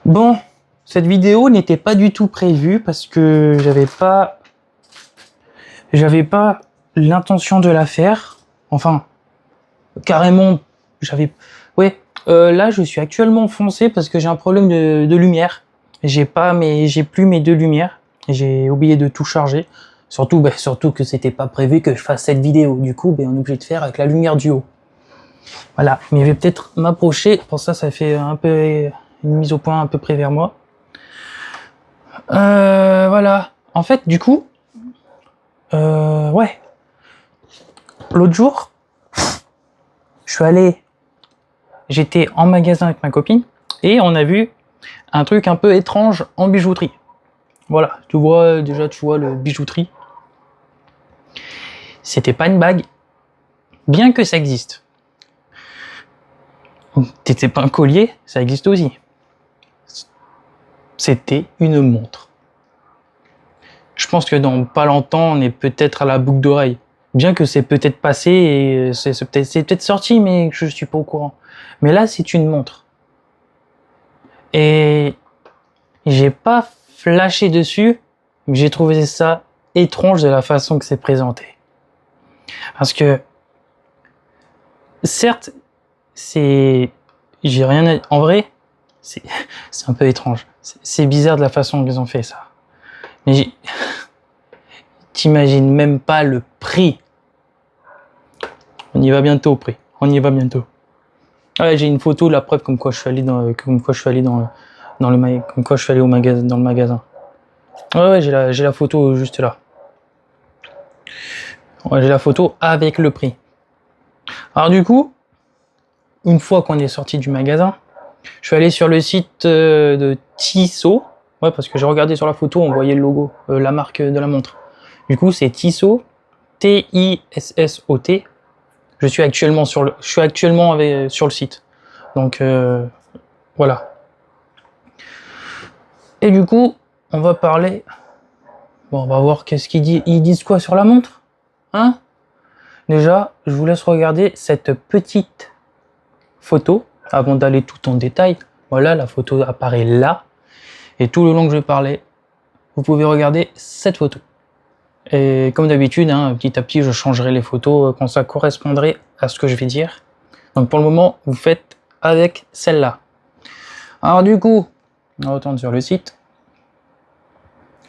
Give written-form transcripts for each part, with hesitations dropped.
Bon, cette vidéo n'était pas du tout prévue parce que j'avais pas l'intention de la faire. Enfin, carrément, ouais. Là, je suis actuellement foncé parce que j'ai un problème de lumière. J'ai plus mes deux lumières. J'ai oublié de tout charger. Surtout que c'était pas prévu que je fasse cette vidéo. Du coup, on est obligé de faire avec la lumière du haut. Voilà. Mais je vais peut-être m'approcher. Pour ça, ça fait un peu une mise au point à peu près vers moi. Voilà. En fait, du coup, ouais. L'autre jour, j'étais en magasin avec ma copine et on a vu un truc un peu étrange en bijouterie. Voilà, tu vois le bijouterie. C'était pas une bague, bien que ça existe. C'était pas un collier, ça existe aussi. C'était une montre. Je pense que dans pas longtemps, on est peut-être à la boucle d'oreille. Bien que c'est peut-être passé et c'est peut-être sorti, mais je suis pas au courant. Mais là, c'est une montre. Et j'ai pas flashé dessus, mais j'ai trouvé ça étrange de la façon que c'est présenté. Parce que, certes, j'ai rien à, en vrai, c'est un peu étrange. C'est bizarre de la façon qu'ils ont fait ça. Mais t'imagines même pas le prix. On y va bientôt au prix. On y va bientôt. Ouais, j'ai une photo, la preuve comme quoi je suis allé dans au magasin, dans le magasin. Ouais, j'ai la photo juste là. Ouais, j'ai la photo avec le prix. Alors du coup, une fois qu'on est sorti du magasin, je suis allé sur le site de Tissot. Ouais, parce que j'ai regardé sur la photo, on voyait le logo, la marque de la montre. Du coup, c'est Tissot, Tissot. Je suis actuellement sur le site. Donc voilà. Et du coup, on va parler. Bon, on va voir qu'est-ce qu'ils disent. Ils disent quoi sur la montre? Hein? Déjà, je vous laisse regarder cette petite photo avant d'aller tout en détail. Voilà, la photo apparaît là. Et tout le long que je vais parler, vous pouvez regarder cette photo. Et comme d'habitude, petit à petit, je changerai les photos quand ça correspondrait à ce que je vais dire. Donc pour le moment, vous faites avec celle-là. Alors du coup, on retourne sur le site.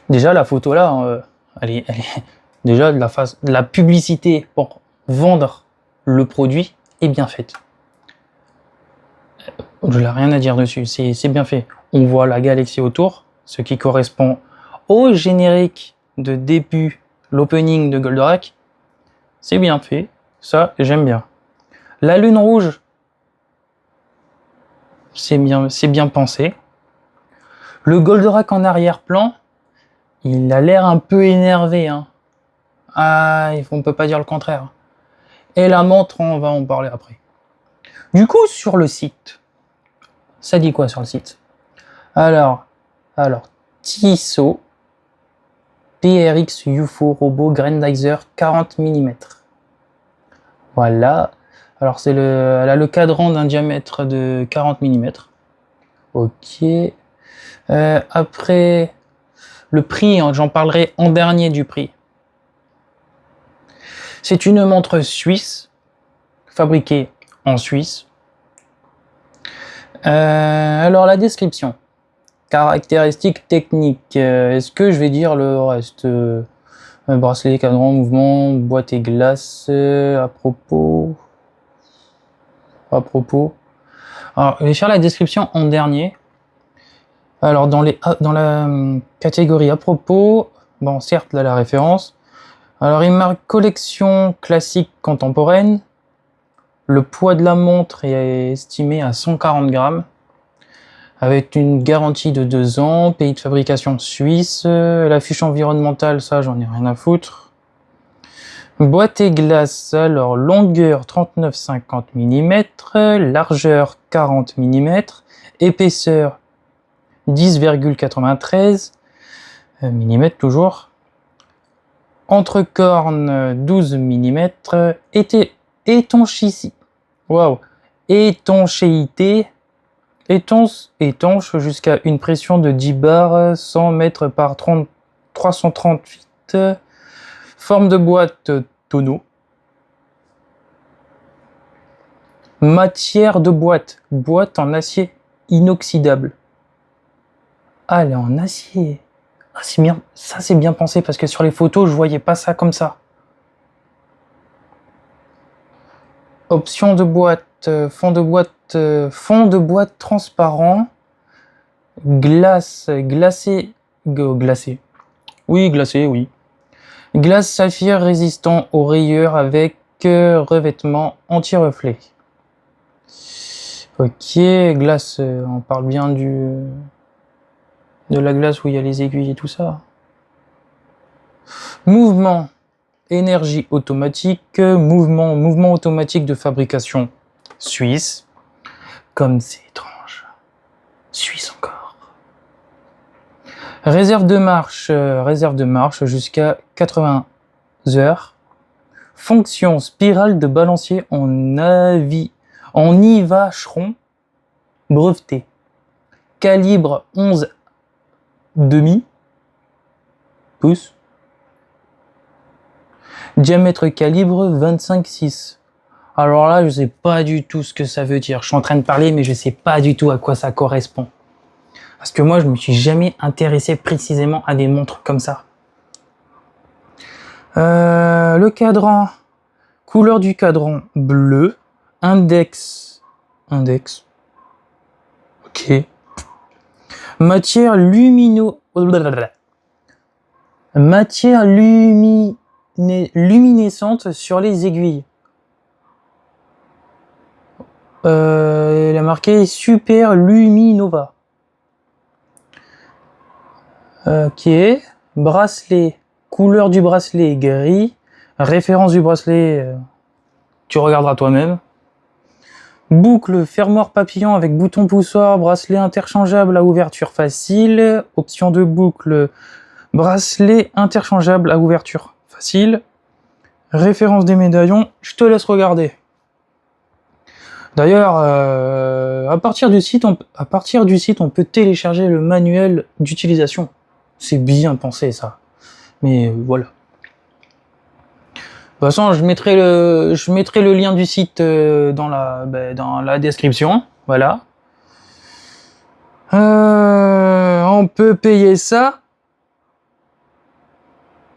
Déjà, la photo là, elle est déjà de la publicité pour vendre le produit est bien faite. Je n'ai rien à dire dessus, c'est bien fait. On voit la galaxie autour, ce qui correspond au générique de début, l'opening de Goldorak. C'est bien fait, ça j'aime bien. La lune rouge, c'est bien pensé. Le Goldorak en arrière-plan, il a l'air un peu énervé. On peut pas dire le contraire. Et la montre, on va en parler après. Du coup, sur le site, ça dit quoi sur le site? Alors, Tissot PRX UFO Robot Grandizer 40 mm. Voilà. Alors, elle a le cadran d'un diamètre de 40 mm. Ok. Après, le prix, j'en parlerai en dernier du prix. C'est une montre suisse, fabriquée en Suisse. Alors, la description. Caractéristiques techniques. Est-ce que je vais dire le reste? Bracelet, cadran, mouvement, boîte et glace. À propos. Alors, je vais faire la description en dernier. Alors, dans la catégorie à propos, bon, certes, là, la référence. Alors, il marque collection classique contemporaine. Le poids de la montre est estimé à 140 grammes. Avec une garantie de 2 ans, pays de fabrication suisse, la fiche environnementale, ça j'en ai rien à foutre. Boîte et glace, alors longueur 39,50 mm, largeur 40 mm, épaisseur 10,93 mm toujours, entre-corne 12 mm, étanchéité, étanche jusqu'à une pression de 10 bars, 100 mètres par 338. Forme de boîte tonneau. Matière de boîte. Boîte en acier inoxydable. Ah, elle est en acier. Ah, c'est bien. Ça, c'est bien pensé parce que sur les photos, je voyais pas ça comme ça. Option de boîte. Fond de boîte transparent. Glacé. Oui, glacé, oui. Glace saphir résistant aux rayures avec revêtement anti-reflet. Ok, glace, on parle bien de la glace où il y a les aiguilles et tout ça. Mouvement, énergie automatique, mouvement automatique de fabrication suisse. Comme c'est étrange. Suisse encore. Réserve de marche jusqu'à 80 heures. Fonction spirale de balancier en Ivacheron breveté. Calibre 11,5 pouces. Diamètre calibre 25,6. Alors là, je sais pas du tout ce que ça veut dire. Je suis en train de parler, mais je sais pas du tout à quoi ça correspond. Parce que moi, je me suis jamais intéressé précisément à des montres comme ça. Le cadran. Couleur du cadran bleu. Index. Ok. Matière luminescente sur les aiguilles. Il a marqué Super Luminova. Ok. Bracelet. Couleur du bracelet gris. Référence du bracelet, tu regarderas toi-même. Boucle fermoir papillon avec bouton poussoir. Bracelet interchangeable à ouverture facile. Option de boucle. Bracelet interchangeable à ouverture facile. Référence des médaillons. Je te laisse regarder. D'ailleurs, à partir du site, on peut télécharger le manuel d'utilisation. C'est bien pensé ça. Mais voilà. De toute façon, je mettrai le lien du site dans la description. Voilà. On peut payer ça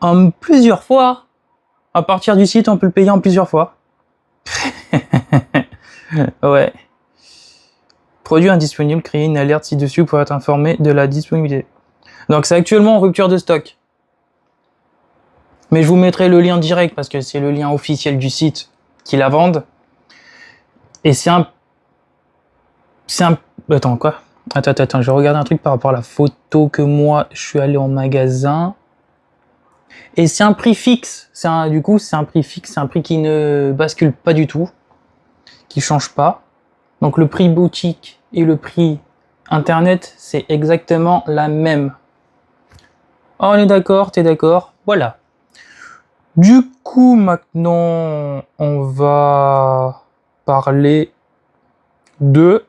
en plusieurs fois. À partir du site, on peut le payer en plusieurs fois. Ouais. Produit indisponible, créer une alerte ci-dessus pour être informé de la disponibilité. Donc c'est actuellement en rupture de stock. Mais je vous mettrai le lien direct parce que c'est le lien officiel du site qui la vendent. Et c'est un... Attends, quoi? Attends, je regarde un truc par rapport à la photo que moi, je suis allé en magasin. Et c'est un prix fixe. Du coup, c'est un prix fixe. C'est un prix qui ne bascule pas du tout. Qui change pas. Donc le prix boutique et le prix internet, c'est exactement la même. Oh, on est d'accord, t'es d'accord? Voilà. Du coup, maintenant, on va parler de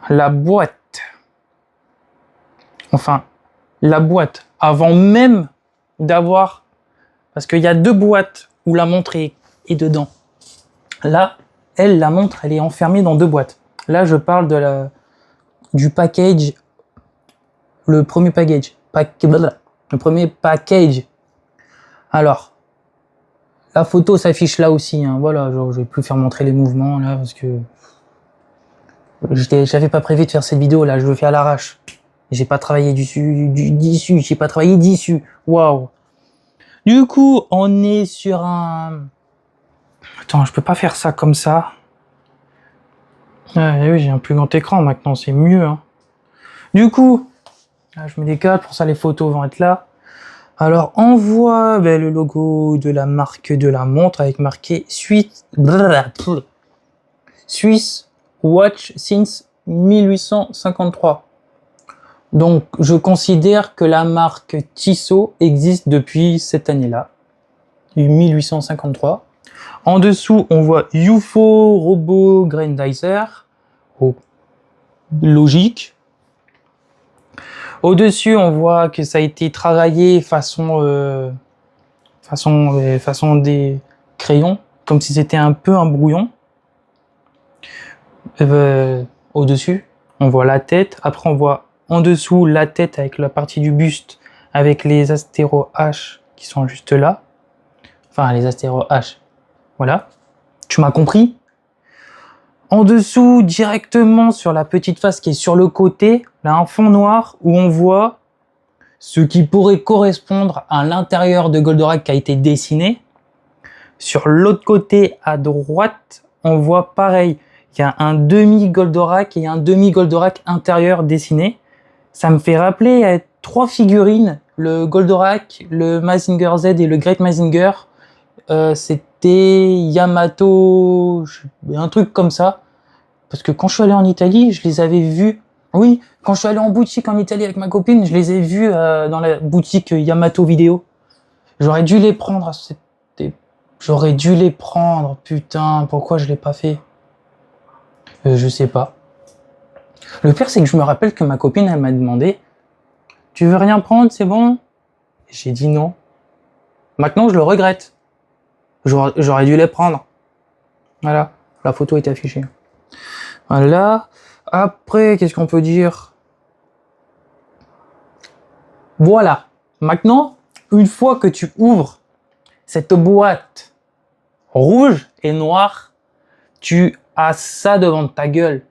la boîte. Enfin, la boîte, avant même d'avoir... Parce qu'il y a deux boîtes où la montre est dedans. Là, la montre, elle est enfermée dans deux boîtes. Là, je parle du package, le premier package. Le premier package. Alors, la photo s'affiche là aussi. Hein. Voilà, genre, je vais plus faire montrer les mouvements là parce que j'avais pas prévu de faire cette vidéo là. Je le fais à l'arrache. J'ai pas travaillé dessus. J'ai pas travaillé dessus. Waouh. Du coup, on est sur un. Attends, je peux pas faire ça comme ça. Ah, oui, j'ai un plus grand écran maintenant, c'est mieux. Hein. Du coup, là, je me décale, pour ça les photos vont être là. Alors, on voit le logo de la marque de la montre avec marqué Swiss Watch since 1853. Donc, je considère que la marque Tissot existe depuis cette année-là, 1853. En dessous, on voit UFO Robot Grandizer. Oh, logique. Au-dessus, on voit que ça a été travaillé façon des crayons, comme si c'était un peu un brouillon. Au-dessus, on voit la tête. Après, on voit en dessous la tête avec la partie du buste, avec les astéro H qui sont juste là. Enfin, les astéro H. Voilà. Tu m'as compris? En dessous, directement sur la petite face qui est sur le côté, là, un fond noir où on voit ce qui pourrait correspondre à l'intérieur de Goldorak qui a été dessiné. Sur l'autre côté, à droite, on voit pareil. Il y a un demi-Goldorak et un demi-Goldorak intérieur dessiné. Ça me fait rappeler 3 figurines. Le Goldorak, le Mazinger Z et le Great Mazinger. C'était Yamato, un truc comme ça. Parce que quand je suis allé en Italie, je les avais vus. Oui, quand je suis allé en boutique en Italie avec ma copine, je les ai vus dans la boutique Yamato Vidéo. J'aurais dû les prendre. J'aurais dû les prendre. Putain, pourquoi je l'ai pas fait? Je sais pas. Le pire, c'est que je me rappelle que ma copine, elle m'a demandé « Tu veux rien prendre, c'est bon ?» J'ai dit non. Maintenant, je le regrette. J'aurais dû les prendre. Voilà, la photo est affichée. Voilà. Après, qu'est-ce qu'on peut dire? Voilà. Maintenant, une fois que tu ouvres cette boîte rouge et noire, tu as ça devant ta gueule.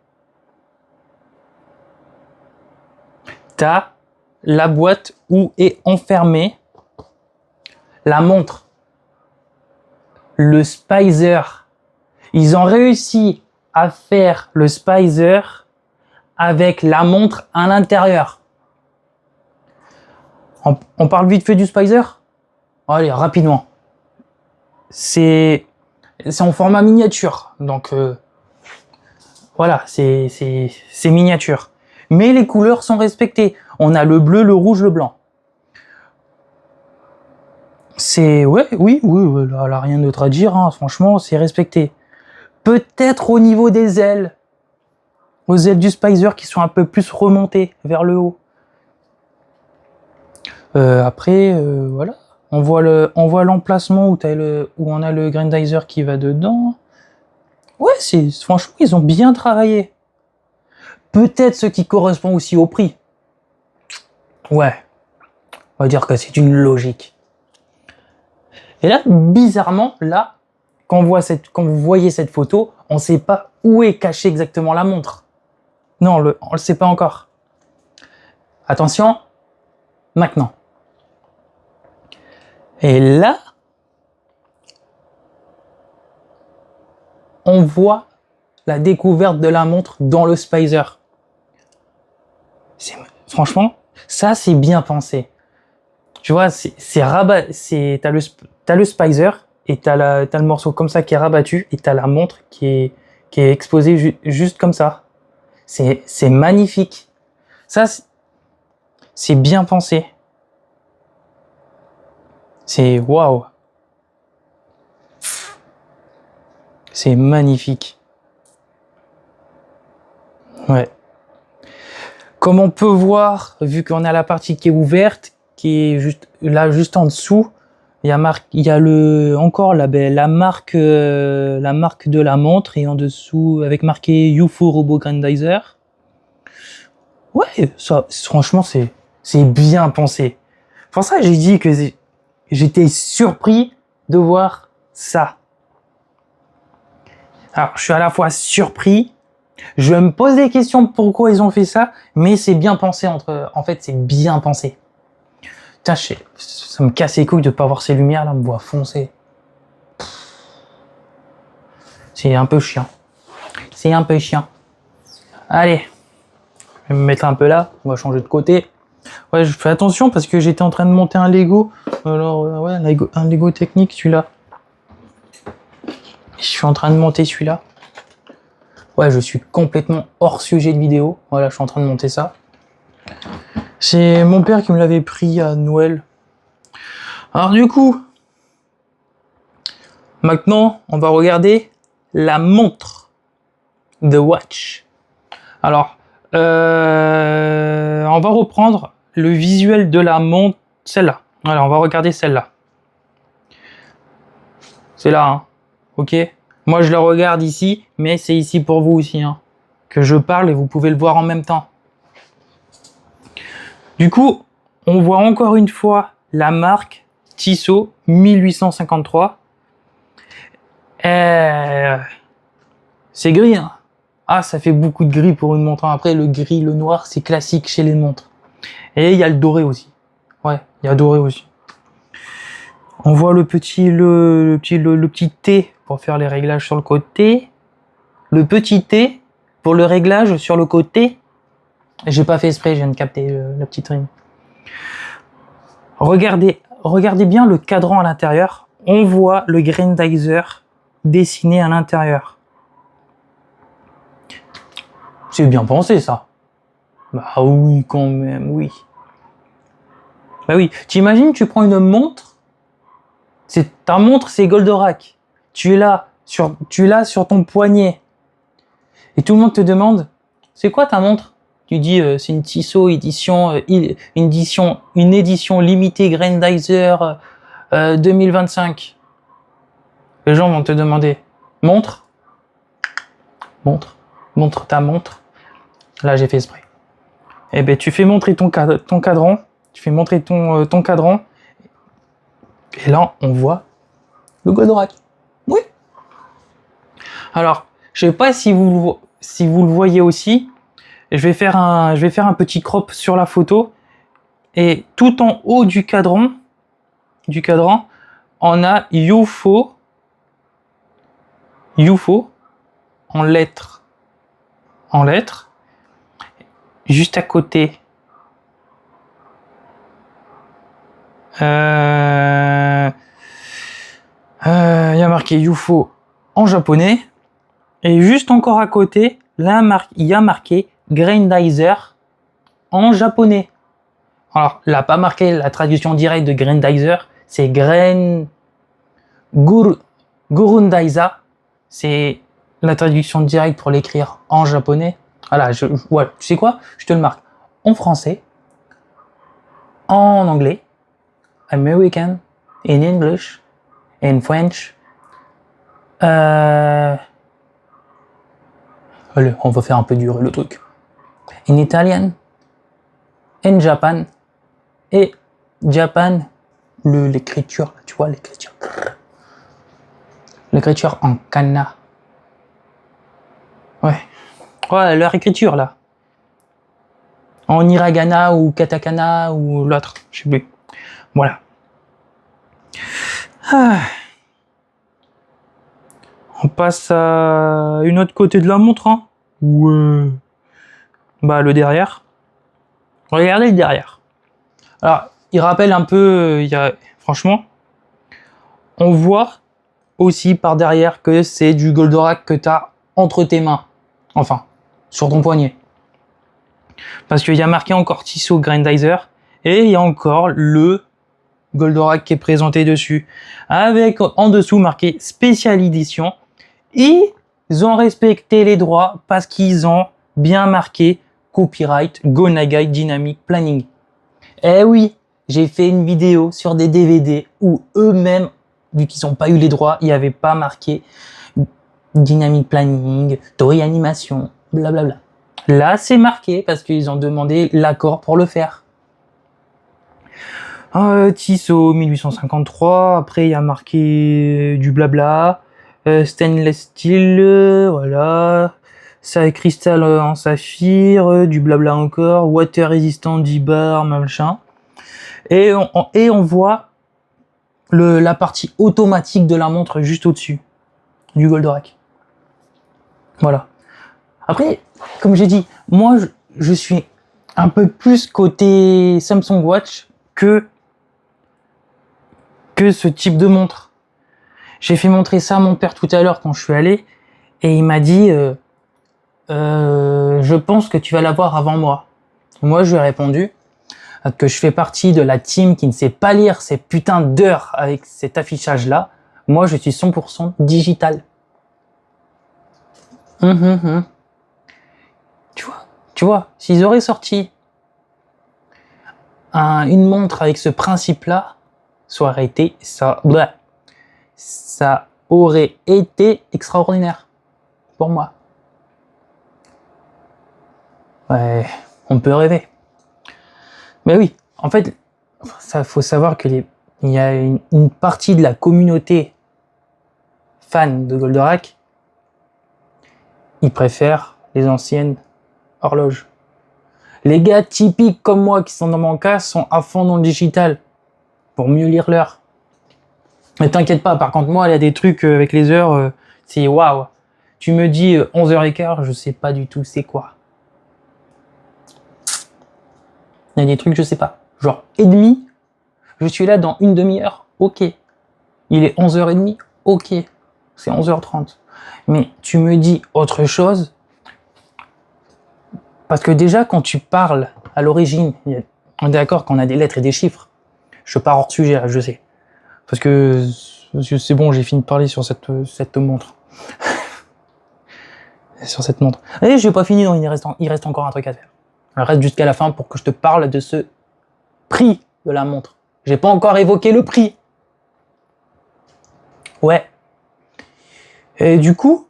T'as la boîte où est enfermée la montre. Le Spicer. Ils ont réussi à faire le Spicer avec la montre à l'intérieur. On parle vite fait du Spicer? Allez, rapidement. C'est en format miniature. Donc, voilà, c'est miniature. Mais les couleurs sont respectées. On a le bleu, le rouge, le blanc. Oui, là, rien d'autre à dire, hein. Franchement, c'est respecté. Peut-être au niveau des ailes. Aux ailes du Spicer qui sont un peu plus remontées vers le haut. Après, voilà. On voit l'emplacement où on a le Grandizer qui va dedans. Ouais, franchement, ils ont bien travaillé. Peut-être ce qui correspond aussi au prix. Ouais. On va dire que c'est une logique. Et là, bizarrement, là, quand vous voyez cette photo, on ne sait pas où est cachée exactement la montre. Non, on le sait pas encore. Attention, maintenant. Et là, on voit la découverte de la montre dans le Spicer. Franchement, ça c'est bien pensé. Tu vois, t'as le Spicer et t'as le morceau comme ça qui est rabattu et t'as la montre qui est exposée juste comme ça. C'est magnifique. Ça, c'est bien pensé. C'est waouh. C'est magnifique. Ouais. Comme on peut voir, vu qu'on a la partie qui est ouverte, qui est juste en dessous, il y a encore la marque de la montre et en dessous avec marqué UFO Robot Grandizer. Ouais, ça, franchement, c'est bien pensé. Pour ça, j'ai dit que j'étais surpris de voir ça. Alors, je suis à la fois surpris, je me pose des questions de pourquoi ils ont fait ça, mais c'est bien pensé en fait, c'est bien pensé. Putain, ça me casse les couilles de pas voir ces lumières là, me voit foncer. C'est un peu chiant. C'est un peu chiant. Allez, je vais me mettre un peu là, on va changer de côté. Ouais, je fais attention parce que j'étais en train de monter un Lego. Alors, ouais, un Lego technique, celui-là. Je suis en train de monter celui-là. Ouais, je suis complètement hors sujet de vidéo. Voilà, je suis en train de monter ça. C'est mon père qui me l'avait pris à Noël. Alors du coup, Maintenant, on va regarder la montre. The watch. Alors, on va reprendre le visuel de la montre, celle-là. Voilà, on va regarder celle-là. C'est là, hein. Ok. Moi, je la regarde ici, mais c'est ici pour vous aussi, hein, que je parle et vous pouvez le voir en même temps. Du coup, on voit encore une fois la marque Tissot 1853. C'est gris, hein. Ah, ça fait beaucoup de gris pour une montre. Après, le gris, le noir, c'est classique chez les montres. Et il y a le doré aussi. Ouais, il y a doré aussi. On voit le petit T pour faire les réglages sur le côté. Le petit T pour le réglage sur le côté. J'ai pas fait exprès, je viens de capter la petite rime. Regardez bien le cadran à l'intérieur. On voit le grandizer dessiné à l'intérieur. C'est bien pensé, ça. Bah oui, quand même, oui. Bah oui, t'imagines, tu prends une montre, ta montre, c'est Goldorak. Tu l'as sur ton poignet. Et tout le monde te demande, c'est quoi ta montre? Tu dis, c'est une Tissot édition, une édition limitée Grandizer 2025. Les gens vont te demander, montre ta montre. Là, j'ai fait exprès. Eh ben, tu fais montrer ton cadran. Tu fais montrer ton cadran. Et là, on voit le Goldorak. Oui. Alors, je sais pas si vous le voyez aussi. Je vais faire un petit crop sur la photo. Et tout en haut du cadran, on a UFO en lettres. Juste à côté. Il y a marqué UFO en japonais. Et juste encore à côté, là, il y a marqué Grandizer en japonais. Alors, il n'a pas marqué la traduction directe de Grandizer, c'est Gurundaiza. C'est la traduction directe pour l'écrire en japonais. Voilà, voilà, tu sais quoi? Je te le marque en français, en anglais, American, in English, in French. Allez, on va faire un peu durer le truc. In Italian, in Japan, et Japan, l'écriture, tu vois, l'écriture en kana. Ouais, leur écriture là. En hiragana ou katakana ou l'autre, je sais plus. Voilà. On passe à une autre côté de la montre, hein. Ouais. Bah, le derrière. Regardez le derrière. Alors, il rappelle un peu, franchement, on voit aussi par derrière que c'est du Goldorak que tu as entre tes mains. Enfin, sur ton poignet. Parce qu'il y a marqué encore Tissot Grandizer et il y a encore le Goldorak qui est présenté dessus. Avec en dessous marqué Spécial Édition. Ils ont respecté les droits parce qu'ils ont bien marqué Copyright Go Nagai Dynamic Planning. Eh oui, j'ai fait une vidéo sur des DVD où eux-mêmes, vu qu'ils n'ont pas eu les droits, il n'y avait pas marqué Dynamic Planning, Toei Animation, blablabla. Là, c'est marqué parce qu'ils ont demandé l'accord pour le faire. Tissot 1853, après il y a marqué du blabla, stainless steel, voilà, ça cristal en saphir, du blabla encore, water résistant 10 bars, machin. Et on voit la partie automatique de la montre juste au-dessus du Goldorak. Voilà. Après, comme j'ai dit, moi je suis un peu plus côté Samsung Watch que ce type de montre. J'ai fait montrer ça à mon père tout à l'heure quand je suis allé et il m'a dit je pense que tu vas l'avoir avant moi. Moi je lui ai répondu que je fais partie de la team qui ne sait pas lire ces putains d'heures avec cet affichage là. Moi, je suis 100% digital. Tu vois, s'ils auraient sorti une montre avec ce principe-là, ça aurait été extraordinaire pour moi. Ouais, on peut rêver. Mais oui, en fait, ça faut savoir il y a une partie de la communauté fan de Goldorak, ils préfèrent les anciennes horloges. Les gars typiques comme moi qui sont dans mon cas sont à fond dans le digital pour mieux lire l'heure. Mais t'inquiète pas, par contre, moi, il y a des trucs avec les heures, c'est waouh. Tu me dis 11h15, je sais pas du tout c'est quoi. Il y a des trucs, je sais pas. Genre, et demi, je suis là dans une demi-heure, ok. Il est 11h30, ok. C'est 11h30. Mais tu me dis autre chose, parce que déjà, quand tu parles à l'origine, on est d'accord qu'on a des lettres et des chiffres. Je pars hors sujet, je sais. Parce que c'est bon, j'ai fini de parler sur cette montre. Sur cette montre. Et j'ai pas fini, non, il reste encore un truc à faire. Il reste jusqu'à la fin pour que je te parle de ce prix de la montre. J'ai pas encore évoqué le prix. Ouais. Et du coup,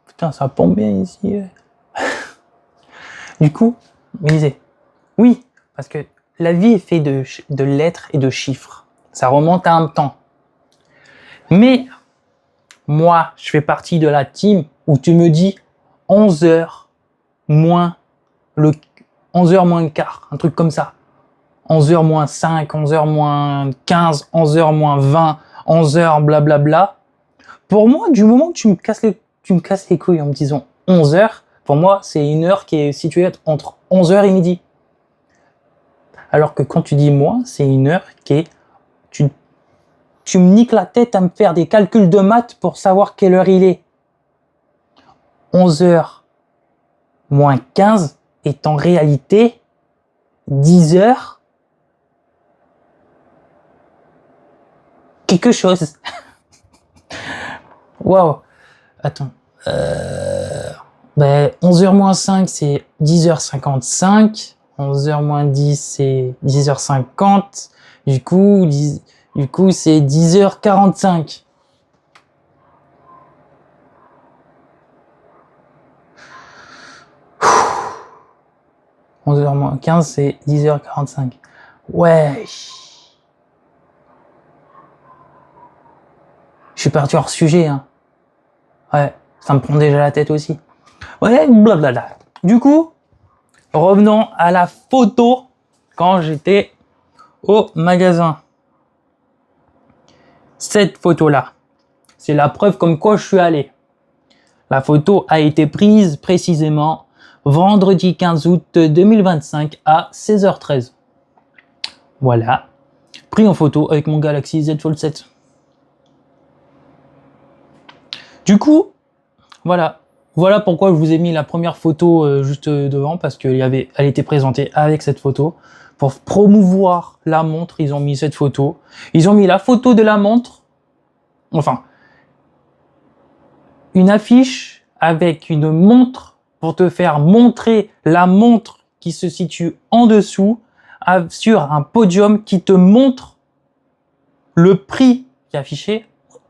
putain, ça pompe bien ici. Du coup, je me disais, oui, parce que la vie est faite de lettres et de chiffres. Ça remonte à un temps. Mais moi, je fais partie de la team où tu me dis 11h moins 11h moins le quart, un truc comme ça. 11h moins 5, 11h moins 15, 11h moins 20, 11h blablabla. Pour moi, du moment que tu me casses les couilles en me disant 11h, pour moi, c'est une heure qui est située entre 11h et midi. Alors que quand tu dis moi, c'est une heure qui est... Tu me niques la tête à me faire des calculs de maths pour savoir quelle heure il est. 11h moins 15 est en réalité 10h quelque chose. Waouh. Attends. 11h moins 5, c'est 10h55. 11h moins 10, c'est 10h50. Du coup, c'est 10h45. « 11h moins 15, c'est 10h45. » Ouais. Je suis parti hors sujet, hein. Ouais, ça me prend déjà la tête aussi. Ouais, blablabla. Du coup, revenons à la photo quand j'étais au magasin. Cette photo-là, c'est la preuve comme quoi je suis allé. La photo a été prise précisément vendredi 15 août 2025 à 16h13. Voilà. Pris en photo avec mon Galaxy Z Fold 7. Du coup, voilà pourquoi je vous ai mis la première photo juste devant, parce elle était présentée avec cette photo. Pour promouvoir la montre, ils ont mis cette photo. Ils ont mis la photo de la montre, enfin, une affiche avec une montre pour te faire montrer la montre qui se situe en dessous sur un podium qui te montre le prix qui est affiché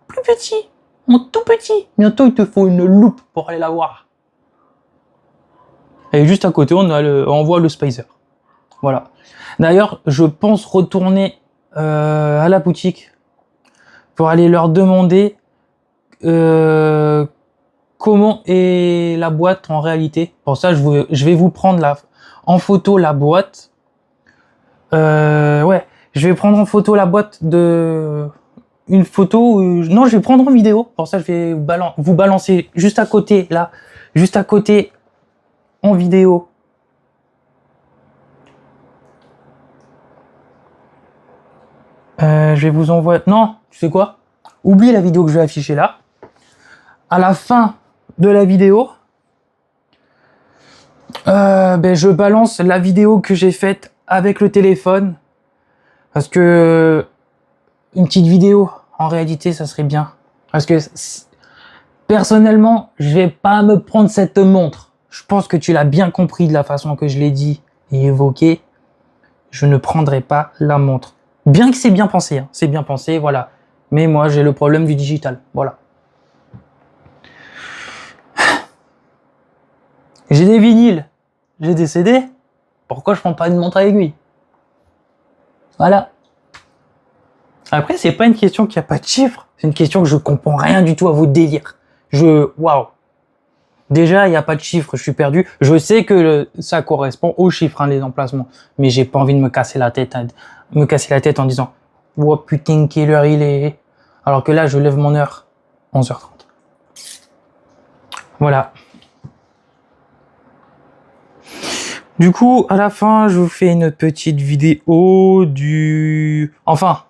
plus petit. En tout petit. Bientôt, il te faut une loupe pour aller la voir. Et juste à côté, on voit le Spacer. Voilà. D'ailleurs, je pense retourner à la boutique pour aller leur demander comment est la boîte en réalité. Pour ça, je vais vous prendre en photo la boîte. Ouais, je vais prendre en photo la boîte une photo, non, je vais prendre en vidéo. Pour ça, je vais vous balancer juste à côté, là, juste à côté, en vidéo. Je vais vous envoyer... Non, tu sais quoi? Oublie la vidéo que je vais afficher là. À la fin de la vidéo, je balance la vidéo que j'ai faite avec le téléphone. Parce que... une petite vidéo en réalité, ça serait bien. Parce que personnellement, je vais pas me prendre cette montre. Je pense que tu l'as bien compris de la façon que je l'ai dit et évoqué. Je ne prendrai pas la montre. Bien que c'est bien pensé, hein. C'est bien pensé, voilà. Mais moi, j'ai le problème du digital, voilà. J'ai des vinyles, j'ai des CD. Pourquoi je prends pas une montre à aiguille? Voilà. Après, c'est pas une question qu'il n'y a pas de chiffres. C'est une question que je comprends rien du tout à vos délires. Waouh. Déjà, il n'y a pas de chiffres, je suis perdu. Je sais que ça correspond aux chiffres, hein, les emplacements. Mais j'ai pas envie de me casser la tête, en disant, oh putain, quelle heure il est. Alors que là, je lève mon heure, 11h30. Voilà. Du coup, à la fin, je vous fais une petite vidéo Enfin,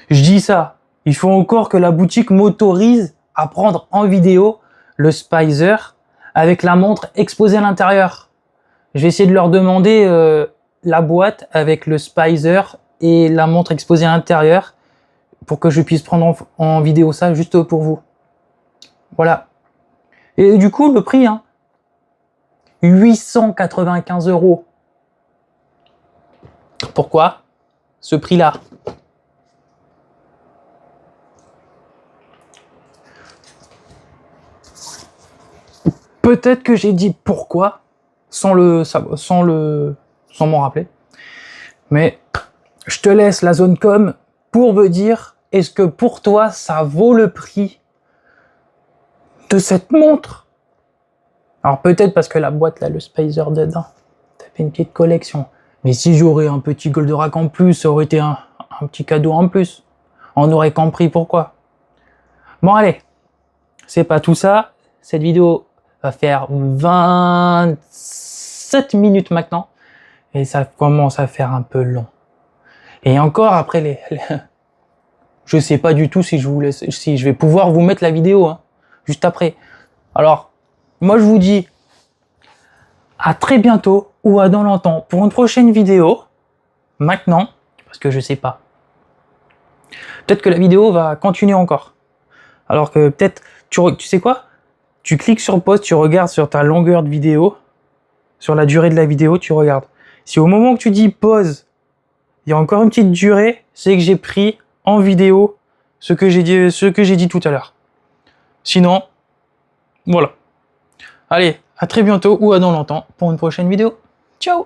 je dis ça. Il faut encore que la boutique m'autorise à prendre en vidéo le Spicer avec la montre exposée à l'intérieur. Je vais essayer de leur demander la boîte avec le Spicer et la montre exposée à l'intérieur pour que je puisse prendre en vidéo ça juste pour vous. Voilà. Et du coup, le prix, hein, 895 €. Pourquoi ce prix-là? Peut-être que j'ai dit pourquoi sans m'en rappeler. Mais je te laisse la zone com pour me dire, est-ce que pour toi ça vaut le prix de cette montre? Alors peut-être parce que la boîte là, le Spicer dedans, t'as fait une petite collection. Mais si j'aurais un petit Goldorak en plus, ça aurait été un petit cadeau en plus. On aurait compris pourquoi. Bon allez, c'est pas tout ça. Cette vidéo va faire 27 minutes maintenant. Et ça commence à faire un peu long. Et encore après je sais pas du tout si je vais pouvoir vous mettre la vidéo, hein, juste après. Alors, moi je vous dis à très bientôt ou à dans longtemps pour une prochaine vidéo. Maintenant, parce que je sais pas. Peut-être que la vidéo va continuer encore. Alors que peut-être, tu sais quoi? Tu cliques sur pause, tu regardes sur ta longueur de vidéo, sur la durée de la vidéo, tu regardes. Si au moment que tu dis pause, il y a encore une petite durée, c'est que j'ai pris en vidéo ce que j'ai dit tout à l'heure. Sinon, voilà. Allez, à très bientôt ou à dans longtemps pour une prochaine vidéo. Ciao!